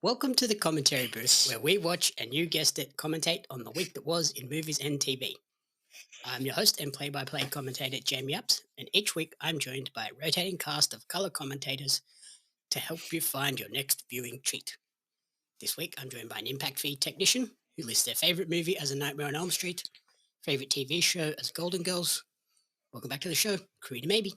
Welcome to the commentary booth, where we watch and you guessed it, commentate on the week that was in movies and TV. I'm your host and play by play commentator, Jamie Upps, and each week I'm joined by a rotating cast of colour commentators to help you find your next viewing treat. This week I'm joined by an impact fee technician who lists their favourite movie as A Nightmare on Elm Street, favourite TV show as Golden Girls. Welcome back to the show, Corrina Mabey.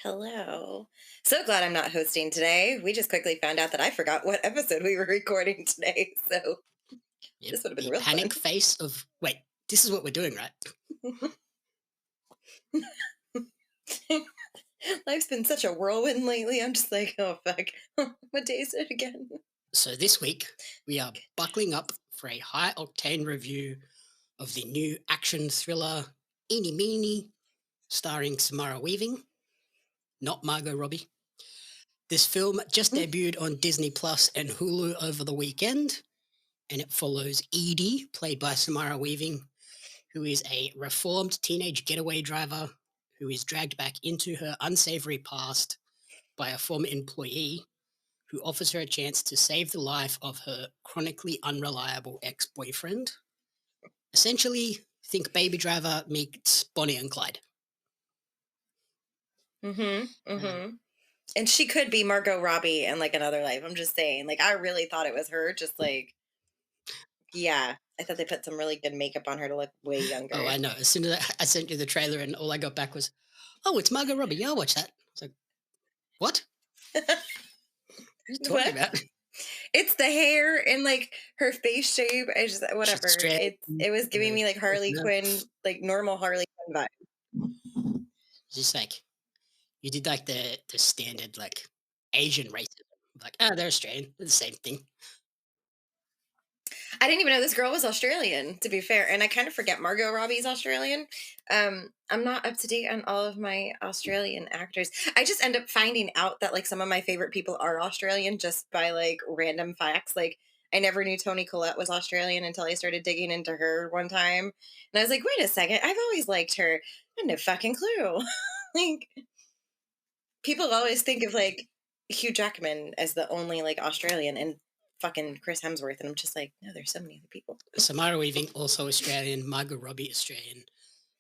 Hello. So glad I'm not hosting today. We just quickly found out that I forgot what episode we were recording today. So Yep, this would have been the real panic fun. face of, wait, this is what we're doing, right? Life's been such a whirlwind lately. I'm just like, oh, fuck. What day is it again? So this week we are buckling up for a high-octane review of the new action thriller Eenie Meanie, starring Samara Weaving, not Margot Robbie. This film just debuted on Disney Plus and Hulu over the weekend, and it follows Edie, played by Samara Weaving, who is a reformed teenage getaway driver who is dragged back into her unsavoury past by a former employee who offers her a chance to save the life of her chronically unreliable ex-boyfriend. Essentially, think Baby Driver meets Bonnie and Clyde. And she could be Margot Robbie in like another life. I'm just saying. Like, I really thought it was her. Just like, yeah. I thought they put some really good makeup on her to look way younger. Oh, I know. As soon as I sent you the trailer and all I got back was, oh, it's Margot Robbie. Yeah, I'll watch that. I was like, what? What are you talking What? about? It's the hair and like her face shape. I just whatever. It was giving me like Harley Quinn, like normal Harley Quinn vibe. Just like, you did like the standard like Asian racism. Like, oh, they're Australian. They're the same thing. I didn't even know this girl was Australian, to be fair. And I kind of forget Margot Robbie's Australian. I'm not up to date on all of my Australian actors. I just end up finding out that like some of my favorite people are Australian just by like random facts. Like I never knew Toni Collette was Australian until I started digging into her one time. And I was like, wait a second, I've always liked her. I had no fucking clue. Like people always think of like Hugh Jackman as the only like Australian and fucking Chris Hemsworth, and I'm just like, no, there's so many other people. Samara Weaving, also Australian. Margot Robbie, Australian.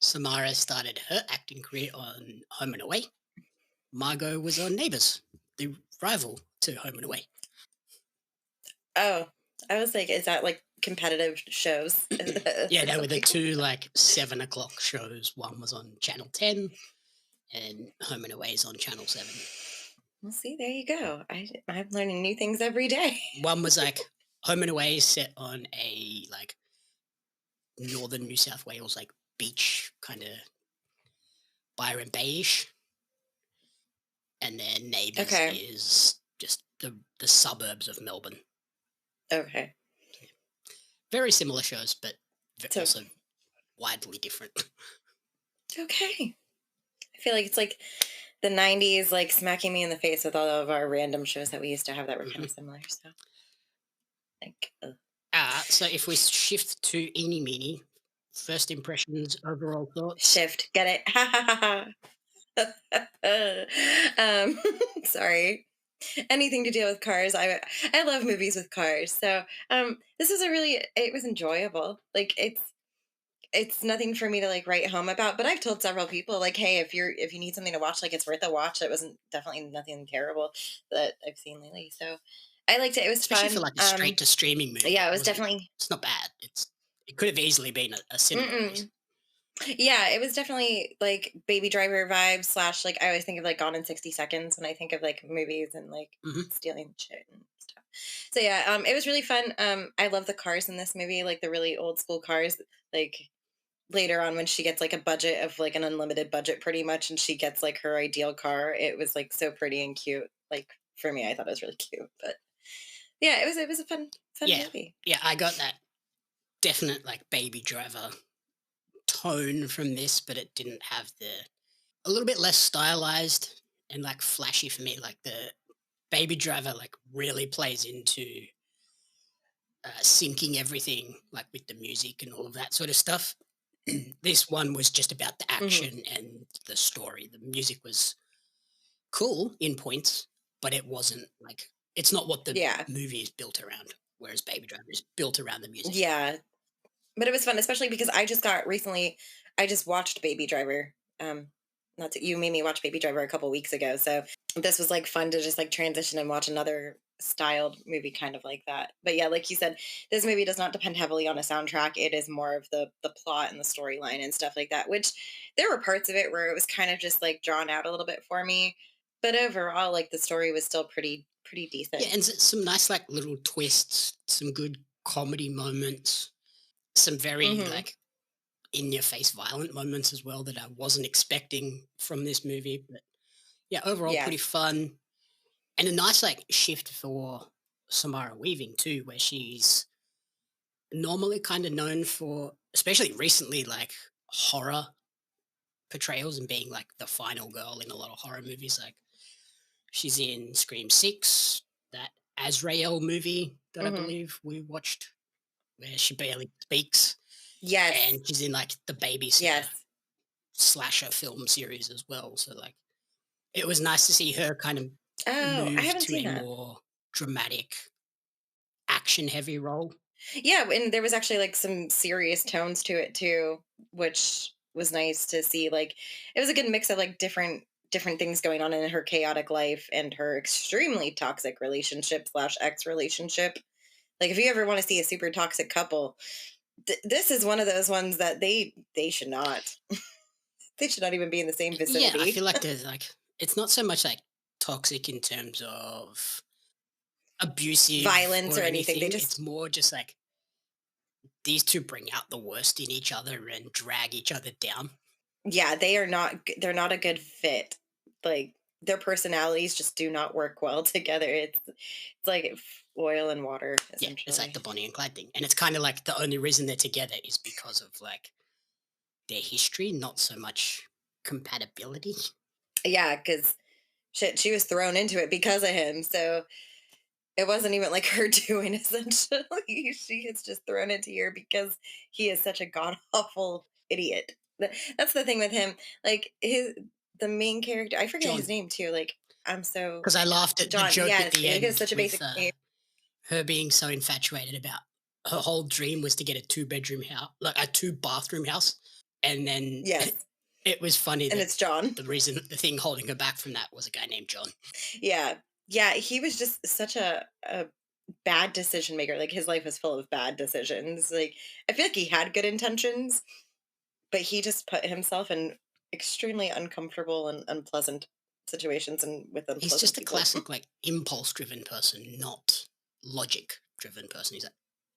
Samara started her acting career on Home and Away. Margot was on Neighbours, the rival to Home and Away. Oh, I was like, is that like competitive shows? Yeah, they were the two like 7 o'clock shows. One was on Channel 10 and Home and Away is on Channel 7. Well, see, there you go. I'm learning new things every day. One was like Home and Away set on a like northern New South Wales like beach kind of Byron Bayish, and then Neighbours is just the suburbs of Melbourne. Okay. Very similar shows, but also widely different. Okay. I feel like it's like the 90s, like smacking me in the face with all of our random shows that we used to have that were kind of similar. So, like, so if we shift to Eenie Meanie, first impressions, overall thoughts. Shift, get it? Sorry. Anything to deal with cars. I love movies with cars. So this is it was enjoyable. Like it's nothing for me to like write home about, but I've told several people like, hey, if you need something to watch, like it's worth a watch. It wasn't definitely nothing terrible that I've seen lately. So I liked it. It was especially fun. for like a straight to streaming movie. Yeah, it was definitely. It's not bad. It could have easily been a cinema release. Yeah, it was definitely like Baby Driver vibes / like I always think of like Gone in 60 Seconds when I think of like movies and like stealing shit and stuff. So yeah, it was really fun. I love the cars in this movie, like the really old school cars. Like later on when she gets like a budget of like an unlimited budget pretty much, and she gets like her ideal car, it was like so pretty and cute. Like for me, I thought it was really cute. But yeah, it was a fun movie. Yeah, I got that definite like Baby Driver tone from this, but it didn't have a little bit less stylized and like flashy for me. Like the Baby Driver like really plays into syncing everything like with the music and all of that sort of stuff. This one was just about the action and the story. The music was cool in points, but it wasn't like It's not what the Yeah. movie is built around, whereas Baby Driver is built around the music. Yeah. But it was fun, especially because I just watched Baby Driver. Not to, you made me watch Baby Driver a couple weeks ago, so this was like fun to just like transition and watch another styled movie kind of like that. But yeah, like you said, this movie does not depend heavily on a soundtrack. It is more of the plot and the storyline and stuff like that. Which there were parts of it where it was kind of just like drawn out a little bit for me, but overall, like the story was still pretty Yeah, decent. and some nice like little twists, some good comedy moments, some very Hmm. like in your face violent moments as well that I wasn't expecting from this movie. But yeah, overall Yes. pretty fun. And a nice like shift for Samara Weaving too, where she's normally kind of known for, especially recently, like horror portrayals and being like the final girl in a lot of horror movies. Like she's in Scream 6, that Azrael movie that I Hmm. believe we watched where she barely speaks. Yes. And she's in like the babysitter Yes. slasher film series as well. So like it was nice to see her kind of Oh, I move haven't to seen a that. more dramatic, action heavy role. Yeah, and there was actually like some serious tones to it too, which was nice to see. Like it was a good mix of like different things going on in her chaotic life and her extremely toxic relationship slash ex relationship. Like if you ever want to see a super toxic couple, this is one of those ones that they should not they should not even be in the same Yeah, I feel vicinity. like there's like it's not so much like toxic in terms of abusive Violence or or anything. They anything. It's just more just like these two bring out the worst in each other and drag each other down. yeah, they're not a good fit. Like their personalities just do not work well together. It's like oil and water Yeah, it's like essentially. the Bonnie and Clyde thing. And it's kind of like the only reason they're together is because of like their history, not so much compatibility. Yeah, cuz shit, she was thrown into it because of him. So it wasn't even like her doing essentially. She gets just thrown into here because he is such a god awful idiot. That's the thing with him. Like the main character, I forget his John, name too. Like I'm so because I laughed at the John. joke at Yes, the it is end such a with basic name. her being so infatuated about her whole dream was to get a two-bedroom house, like a two-bathroom house. And then Yes, it was funny and that it's John. the thing holding her back from that was a guy named John. Yeah. Yeah, he was just such a bad decision maker. Like his life was full of bad decisions. Like I feel like he had good intentions, but he just put himself in extremely uncomfortable and unpleasant situations and with He's unpleasant just a people. classic, like, impulse-driven person, not logic-driven person. He's like,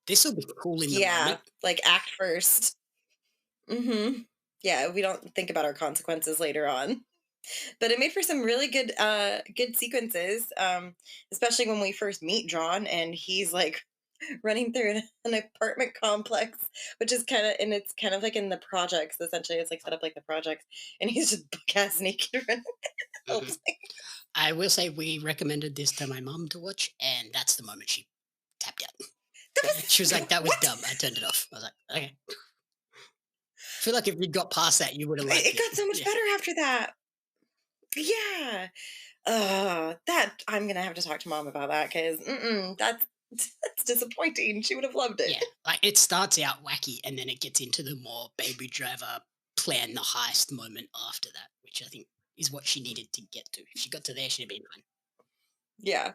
"This'll be cool in the Yeah, moment." like act first. Mhm. Yeah, we don't think about our consequences later on. But it made for some really good sequences, especially when we first meet John and he's like running through an apartment complex, which is kind of, and it's kind of like in the projects. Essentially, it's like set up like the projects, and he's just buck ass naked running the whole Mhm. place. I will say we recommended this to my mum to watch, and that's the moment she tapped out. That was She was like, "That was what? dumb." I turned it off. I was like, "Okay." I feel like if you'd got past that, you would have liked It it. got so much Yeah. better after that. Yeah. That I'm gonna have to talk to mom about that because that's that's disappointing. She would have loved it. Yeah. Like, it starts out wacky, and then it gets into the more Baby Driver plan the heist moment after that, which I think is what she needed to get to. If she got to there, she'd have been fine. Yeah.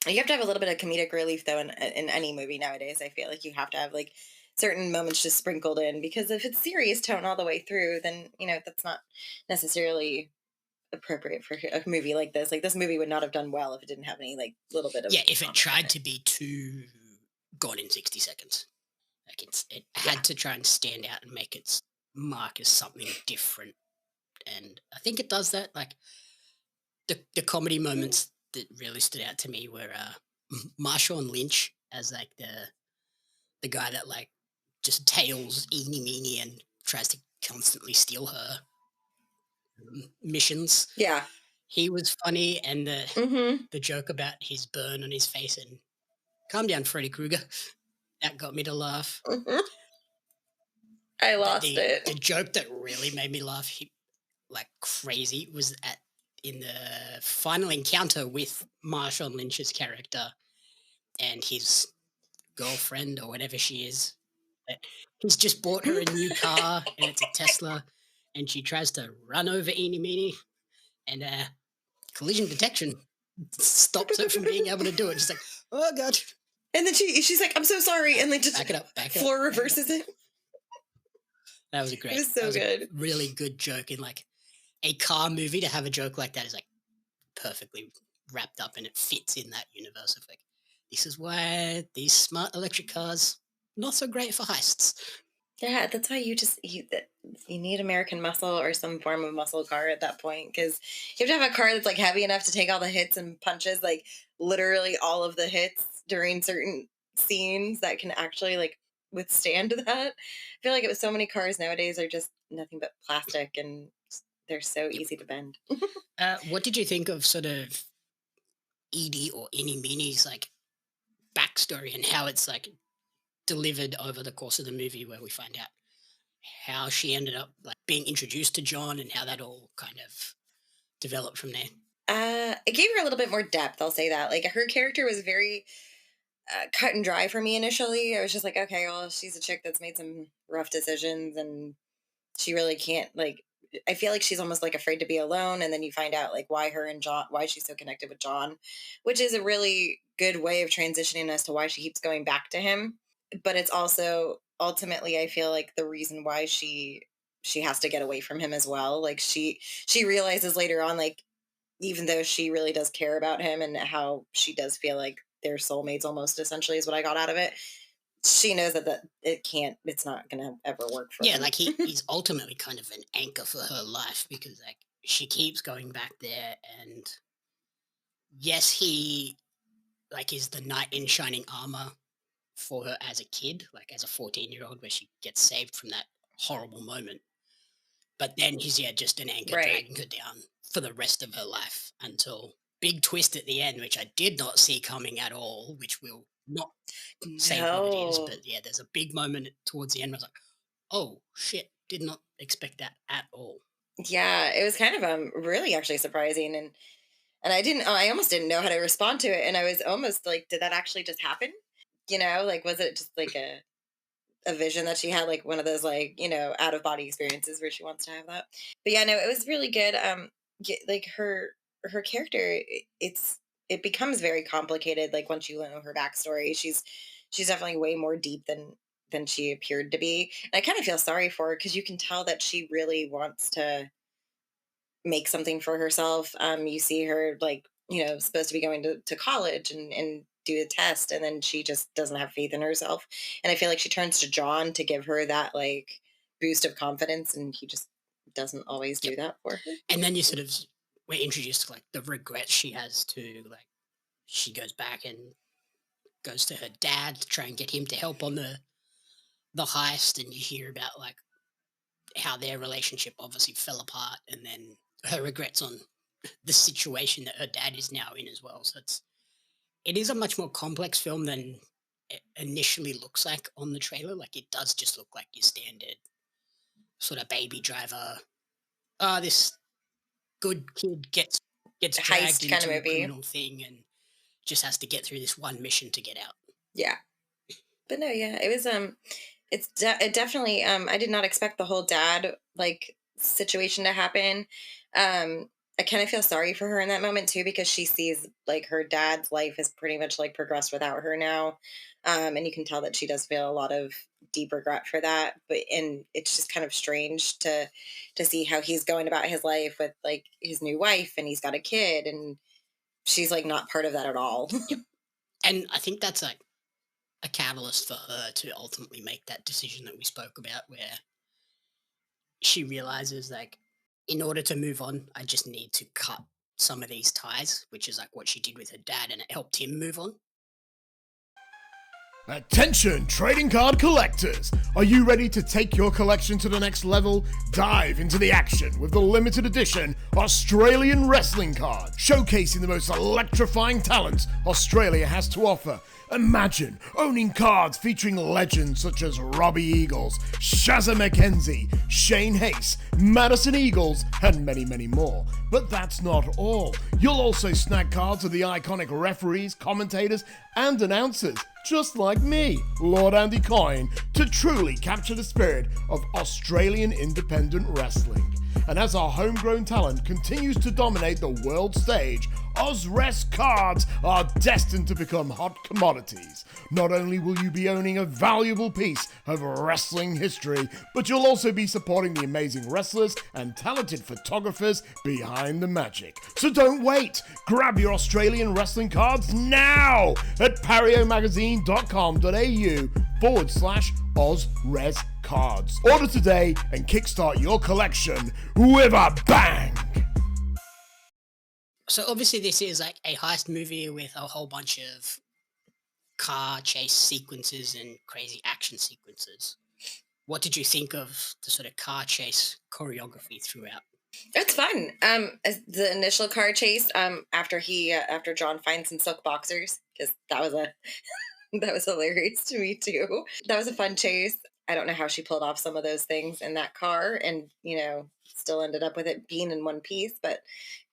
You have to have a little bit of comedic relief though in any movie nowadays. I feel like you have to have like certain moments just sprinkled in because if it's serious tone all the way through, then that's not necessarily appropriate for a movie like this. Like this movie would not have done well if it didn't have any like little bit of Yeah, if it comic in tried it. to be too gone in 60 seconds. Like it Yeah. had to try and stand out and make its mark as something different. And I think it does that. Like the comedy Mm. moments that really stood out to me were Marshawn Lynch as like the guy that like just tails Eenie Meanie and tries to constantly steal her missions. Yeah. He was funny, and Mm-hmm. the joke about his burn on his face and calm down, Freddy Krueger. That got me to laugh. Hmm. I The, lost the it. the joke that really made me laugh like crazy was at in the final encounter with Marshawn Lynch's character and his girlfriend or whatever she is. uh, He's just bought her a new car and it's a Tesla, and she tries to run over Eenie Meanie, and collision detection stops her from being able to do it. She's like, oh god, And then she's like, I'm so sorry. And like just back it up, back it floor up. reverses it. That was a It great, was that so was a good. really good joke in like a car movie. To have a joke like that is like perfectly wrapped up, and it fits in that universe of like, this is why these smart electric cars not so great for heists. Yeah, that's why you need American muscle or some form of muscle car at that point, because you have to have a car that's like heavy enough to take all the hits and punches, like literally all of the hits during certain scenes that can actually like withstand that. I feel like it was so many cars nowadays are just nothing but plastic and they're so Yep. easy to bend. What did you think of sort of Edie or Eenie Meanie's like backstory and how it's like delivered over the course of the movie, where we find out how she ended up like being introduced to John and how that all kind of developed from there? It gave her a little bit more depth. I'll say that. Like her character was very cut and dry for me initially. I was just like, okay, well, she's a chick that's made some rough decisions, and she really can't like. I feel like she's almost like afraid to be alone, and then you find out like why her and John, why she's so connected with John, which is a really good way of transitioning as to why she keeps going back to him. But it's also ultimately, I feel like the reason why she has to get away from him as well. Like she realizes later on, like even though she really does care about him and how she does feel like they're soulmates almost essentially is what I got out of it. She knows that it's not gonna ever work for Yeah, them. like he's ultimately kind of an anchor for her life, because like she keeps going back there, and yes, he like is the knight in shining armor for her as a kid, like as a 14-year-old, where she gets saved from that horrible moment. But then he's, yeah, just an anchor Right. dragging her down for the rest of her life until big twist at the end, which I did not see coming at all, which will not say what it is. No. But yeah, there's a big moment towards the end where I was like, oh shit, did not expect that at all. Yeah, it was kind of really actually surprising, and I almost didn't know how to respond to it, and I was almost like, did that actually just happen? Like was it just like a vision that she had, like one of those like out of body experiences where she wants to have that. But yeah, no, it was really good. Like her character, it becomes very complicated. Like once you know her backstory, she's definitely way more deep than she appeared to be. And I kind of feel sorry for her because you can tell that she really wants to make something for herself. You see her like supposed to be going to college and do a test, and then she just doesn't have faith in herself. And I feel like she turns to John to give her that like boost of confidence, and he just doesn't always Yep. do that for her. And then you sort of we're introduced to like the regrets she has to like she goes back and goes to her dad to try and get him to help on the heist, and you hear about like how their relationship obviously fell apart, and then her regrets on the situation that her dad is now in as well. So it is a much more complex film than it initially looks like on the trailer. Like it does just look like your standard sort of Baby Driver. This good kid gets dragged Heist kind of into a movie. criminal thing and just has to get through this one mission to get out. Yeah. But no, yeah, it was it definitely I did not expect the whole dad like situation to happen. I kind of feel sorry for her in that moment too because she sees like her dad's life has pretty much like progressed without her now. And you can tell that she does feel a lot of deep regret for that, but and it's just kind of strange to see how he's going about his life with like his new wife and he's got a kid and she's like not part of that at all. Yep. And I think that's like a catalyst for her to ultimately make that decision that we spoke about, where she realizes like in order to move on, I just need to cut some of these ties, which is like what she did with her dad, and it helped him move on. Attention, trading card collectors! Are you ready to take your collection to the next level? Dive into the action with the limited edition Australian wrestling card, showcasing the most electrifying talents Australia has to offer. Imagine owning cards featuring legends such as Robbie Eagles, Shazza McKenzie, Shane Hayes, Madison Eagles, and many, many more. But that's not all. You'll also snag cards of the iconic referees, commentators, and announcers, just like me, Lord Andy Coyne, to truly capture the spirit of Australian independent wrestling. And as our homegrown talent continues to dominate the world stage, Ozres cards are destined to become hot commodities. Not only will you be owning a valuable piece of wrestling history, but you'll also be supporting the amazing wrestlers and talented photographers behind the magic. So don't wait! Grab your Australian wrestling cards now at pariomagazine.com.au/Ozres cards. Order today and kickstart your collection with a bang! So obviously this is like a heist movie with a whole bunch of car chase sequences and crazy action sequences. What did you think of the sort of car chase choreography throughout? It's fun. As the initial car chase, after John finds some silk boxers, because that was that was hilarious to me too. That was a fun chase. I don't know how she pulled off some of those things in that car, and still ended up with it being in one piece. But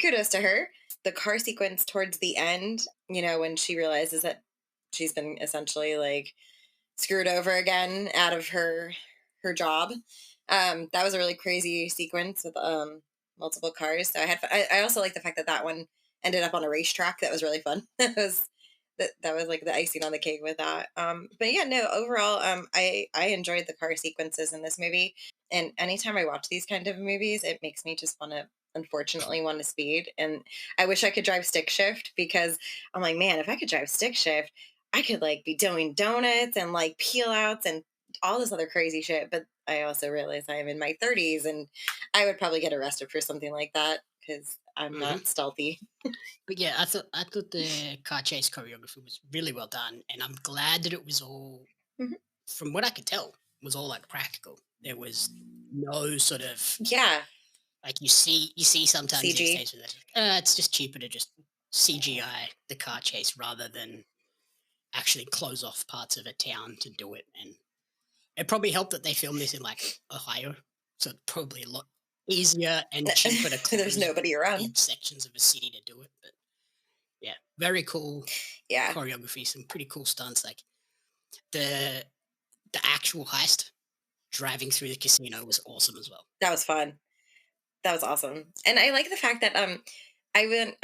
kudos to her. The car sequence towards the end, when she realizes that she's been essentially like screwed over again out of her job. That was a really crazy sequence with multiple cars. So I also like the fact that that one ended up on a racetrack. That was really fun. That was like the icing on the cake with that. But yeah, no, overall, I enjoyed the car sequences in this movie. And anytime I watch these kind of movies, it makes me just unfortunately want to speed. And I wish I could drive stick shift, because I'm like, man, if I could drive stick shift, I could like be doing donuts and like peel outs and all this other crazy shit. But I also realize I am in my 30s and I would probably get arrested for something like that because I'm not stealthy. But yeah, I thought the car chase choreography was really well done, and I'm glad that it was all, Mhm. from what I could tell, was all like practical. There was no sort of Yeah, like you see sometimes these CG. days where it's just cheaper to just CGI the car chase rather than actually close off parts of a town to do it. And it probably helped that they filmed this in like Ohio, so it's probably a lot easier and cheaper to There's close nobody around. big sections of a city to do it. But yeah, very cool Yeah, choreography, some pretty cool stunts. Like the the actual heist driving through the casino was awesome as well. that was fun. That was awesome. And I like the fact that I went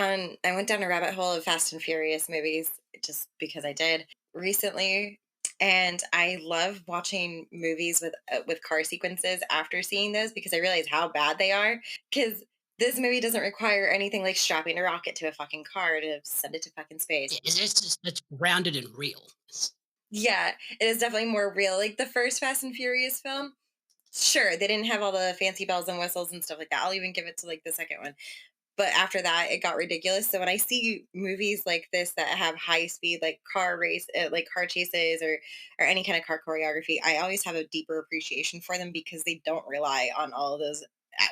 down a rabbit hole of Fast and Furious movies just because I did recently. And I love watching movies with car sequences after seeing those, because I realize how bad they are. Because this movie doesn't require anything like strapping a rocket to a fucking car to send it to fucking space. Yeah, it's grounded and real. Yeah, it is definitely more real. Like the first Fast and Furious film, sure, they didn't have all the fancy bells and whistles and stuff like that. I'll even give it to like the second one. But after that, it got ridiculous. So when I see movies like this that have high speed, like like car chases or any kind of car choreography, I always have a deeper appreciation for them because they don't rely on all of those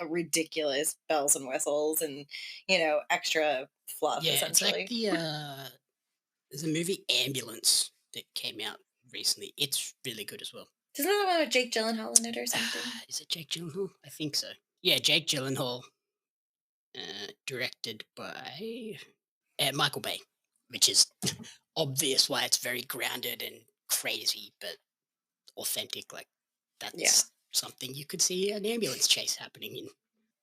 ridiculous bells and whistles and extra fluff. Yeah, it's like Essentially, there's a movie Ambulance that came out recently. It's really good as well. isn't that the one with Jake Gyllenhaal in it or something? Is it Jake Gyllenhaal? I think so. Yeah, Jake Gyllenhaal, directed by Michael Bay, which is obvious why it's very grounded and crazy, but authentic. Like Yeah. that's something you could see an ambulance chase happening in.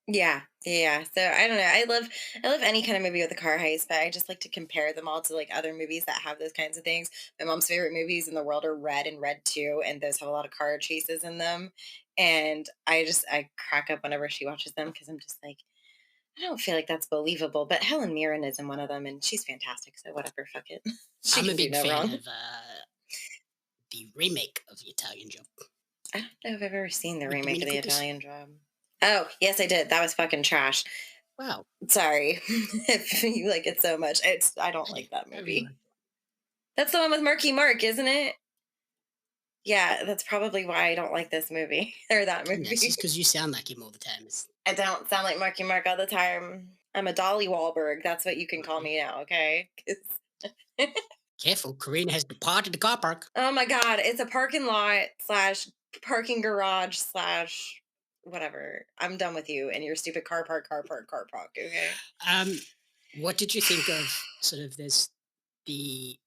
Yeah, yeah. So I don't know. I love any kind of movie with a car heist, but I just like to compare them all to like other movies that have those kinds of things. My mom's favorite movies in the world are Red and Red 2, and those have a lot of car chases in them. And I crack up whenever she watches them because I'm just like, I don't feel like that's believable. But Helen Mirren is in one of them, and she's fantastic. So whatever, fuck it. She I'm a can do big no fan wrong. of the remake of the Italian Job. I don't know if I've ever seen the With remake of the Dominic Lucas? Italian Job. Oh, yes, I did. That was fucking trash. Wow, Sorry if you like it so much. I don't like that I really movie. like it. That's the one with Marky Mark, isn't it? Yeah, that's probably why I don't like this movie or that And that's just movie. because you sound like him all the time. I don't sound like Marky Mark all the time. I'm a Dolly Wahlberg. That's what you can call Mhm. me now, okay? 'Cause- Careful, Corrina has departed the car park. oh my God, it's a parking lot slash parking garage slash whatever. I'm done with you and your stupid car park, okay? Um, what did you think of sort of there's the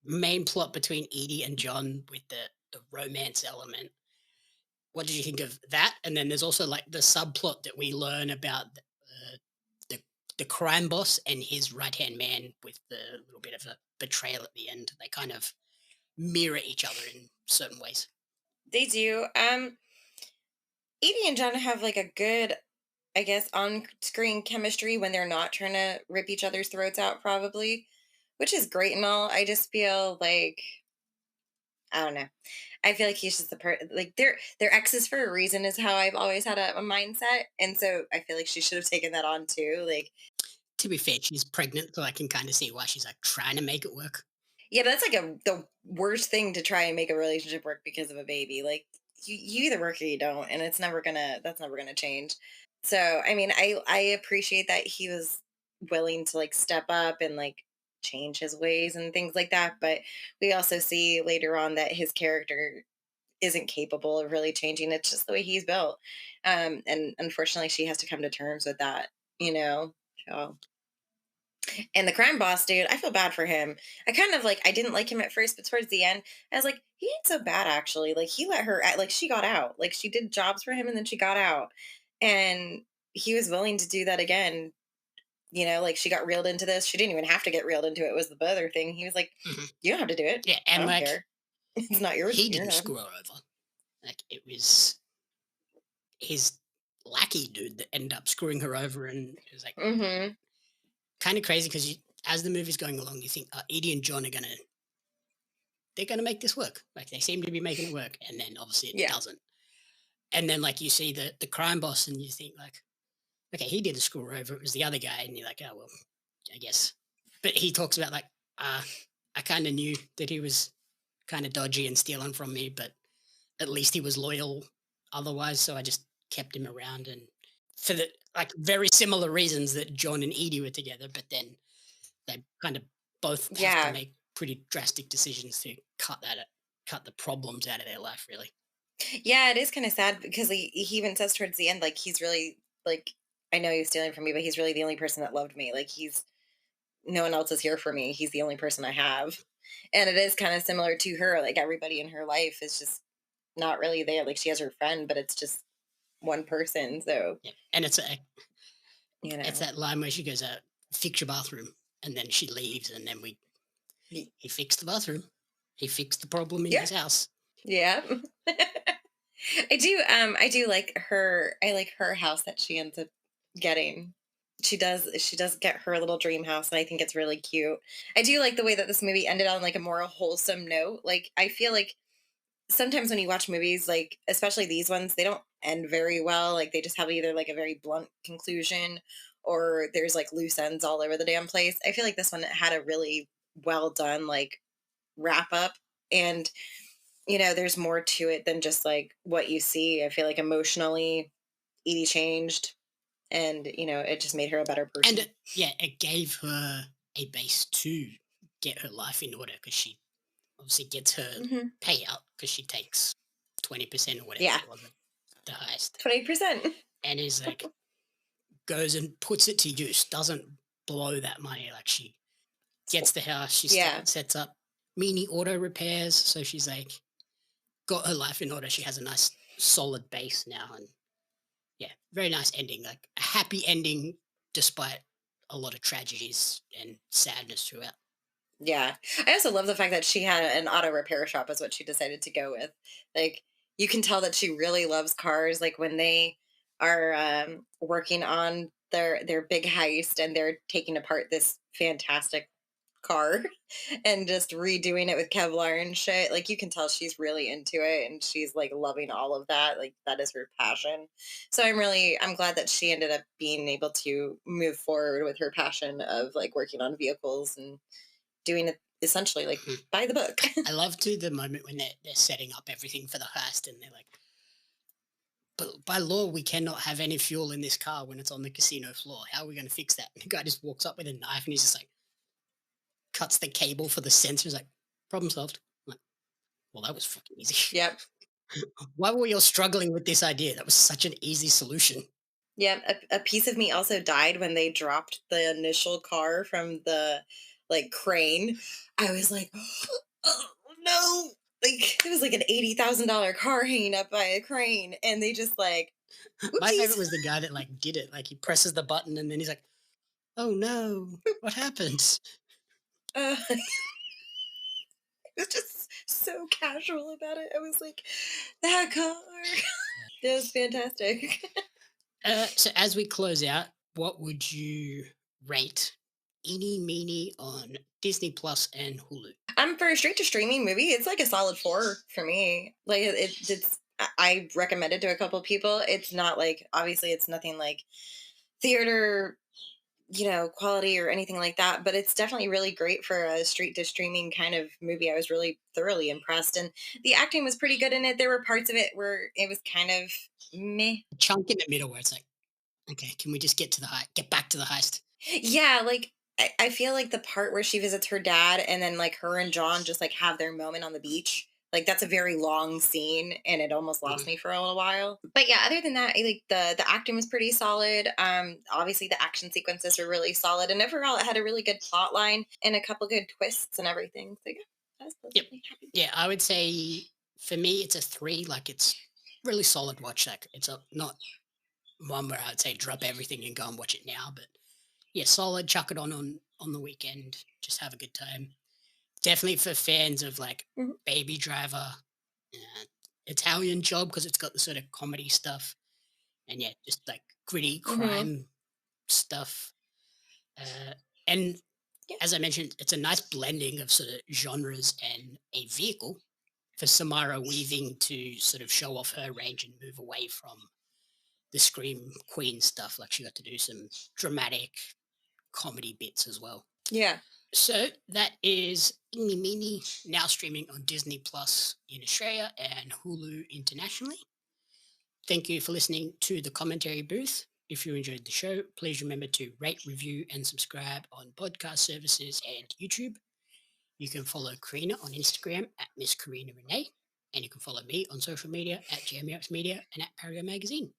main plot between Edie and John with the romance element? What did you think of that? And then there's also like the subplot that we learn about the the crime boss and his right hand man with the little bit of a betrayal at the end. They kind of mirror each other in certain ways. They do. Edie and John have like a good, I guess, on screen chemistry when they're not trying to rip each other's throats out, probably, which is great and all. I just feel like, I don't know. I feel like he's just like they're exes for a reason is how I've always had a mindset, and so I feel like she should have taken that on too. Like, To be fair, she's pregnant, so I can kind of see why she's like trying to make it work. yeah, but that's like the worst thing to try and make a relationship work because of a baby. Like, you either work or you don't, and that's never gonna change. So I mean, I appreciate that he was willing to like step up and like change his ways and things like that. But we also see later on that his character isn't capable of really changing. It's just the way he's built. And unfortunately, she has to come to terms with that, you know? So, and the crime boss, dude, I feel bad for him. I kind of like, I didn't like him at first, but towards the end, I was like, he ain't so bad, actually. Like, he let her, like, she got out. Like, she did jobs for him and then she got out. And he was willing to do that again. You know, like she got reeled into this. She didn't even have to get reeled into it. It was the other thing. He was like, Mhm. you don't have to do it. Yeah, I and don't like care. It's not yours. he You're didn't not. screw her over. Like it was his lackey dude that ended up screwing her over, and it was like Mm-hmm. kind of crazy because as the movie's going along, you think Edie and John are they're gonna make this work. Like they seem to be making it work, and then obviously it Yeah. doesn't. And then like you see the crime boss, and you think like, okay, he didn't screw her over. It was the other guy, and you're like, oh well, I guess. But he talks about like, I kind of knew that he was kind of dodgy and stealing from me, but at least he was loyal otherwise. So I just kept him around, and for the like very similar reasons that John and Edie were together, but then they kind of both have to Yeah. make pretty drastic decisions to cut the problems out of their life, really. Yeah, it is kind of sad because he even says towards the end, like, he's really, like, I know he was stealing from me, but he's really the only person that loved me. Like, no one else is here for me. He's the only person I have. And it is kind of similar to her. Like, everybody in her life is just not really there. Like, she has her friend, but it's just one person. So, Yeah, and you it's know, that line where she goes, "Fix your bathroom," and then she leaves, and then y- he fixed the bathroom, he fixed the problem in yeah, his house. yeah. I do like her. I like her house that she ends up getting. She does get her little dream house, and I think it's really cute. I do like the way that this movie ended on like a more wholesome note. Like, I feel like sometimes when you watch movies, like especially these ones, they don't end very well. Like, they just have either like a very blunt conclusion or there's like loose ends all over the damn place. I feel like this one had a really well done like wrap up, and there's more to it than just like what you see. I feel like emotionally, Edie changed, and it just made her a better And person. yeah, it gave her a base to get her life in order because she obviously gets her Hmm. payout because she takes 20% or whatever Yeah, it was, the highest, 20%. and is like goes and puts it to use. Doesn't blow that money. Like she gets the house, she Yeah, sets up mini auto repairs, so she's like got her life in order. She has a nice solid base now, and yeah, very nice ending. Like a happy ending despite a lot of tragedies and sadness throughout. yeah. I also love the fact that she had an auto repair shop is what she decided to go with. Like, you can tell that she really loves cars. Like, when they are working on their big heist and they're taking apart this fantastic car and just redoing it with Kevlar and shit. Like, you can tell she's really into it and she's like loving all of that. Like, that is her passion. So I'm glad that she ended up being able to move forward with her passion of like working on vehicles and doing it essentially like Mhm. by the book. I love to the moment when they're setting up everything for the heist and they're like, but by law, we cannot have any fuel in this car when it's on the casino floor. How are we going to fix that? And the guy just walks up with a knife and he's just like, cuts the cable for the sensors. Like, problem solved. I'm like, well, that was fucking easy. Yep. Why were you all struggling with this idea? That was such an easy solution. Yep. A piece of me also died when they dropped the initial car from the like crane. I was like, oh no. Like it was like an $80,000 car hanging up by a crane, and they just like, My favorite oopsies. was the guy that like did it. Like he presses the button and then he's like, "Oh no, what happened?" It was just so casual about it. I was like, that car. It was fantastic. So as we close out, what would you rate Eenie Meanie on Disney Plus and Hulu? For a straight to streaming movie, it's like a solid 4 for me. Like it's I recommend it to a couple people. It's not like, obviously it's nothing like theater, quality or anything like that, but it's definitely really great for a straight to streaming kind of movie. I was really thoroughly impressed, and the acting was pretty good in it. There were parts of it where it was kind of meh. Chunk in the middle where it's like, okay, can we just get back to the heist? Yeah, like I feel like the part where she visits her dad and then like her and John just like have their moment on the beach. Like that's a very long scene and it almost lost Mhm. me for a little while. But yeah, other than that, like the acting was pretty solid. Obviously the action sequences were really solid, and overall it had a really good plot line and a couple good twists and everything. So yeah, I was Yep. pleasantly happy. Yeah, I would say for me it's a 3. Like it's really solid watch. Like it's a not one where I'd say drop everything and go and watch it now, but yeah, solid. Chuck it on the weekend. Just have a good time. Definitely for fans of like Mhm. Baby Driver, uh, Italian Job because it's got the sort of comedy stuff, and yeah, just like gritty Mhm. crime stuff. Uh, and Yeah. as I mentioned, it's a nice blending of sort of genres and a vehicle for Samara Weaving to sort of show off her range and move away from the Scream Queen stuff. Like she got to do some dramatic comedy bits as well. Yeah. So that is Eenie Meanie, now streaming on Disney Plus in Australia and Hulu internationally. Thank you for listening to the commentary booth. If you enjoyed the show, please remember to rate, review, and subscribe on podcast services and YouTube. You can follow Corrina on Instagram at Miss Corrina Renee, and you can follow me on social media at JMX Media and at Pario Magazine.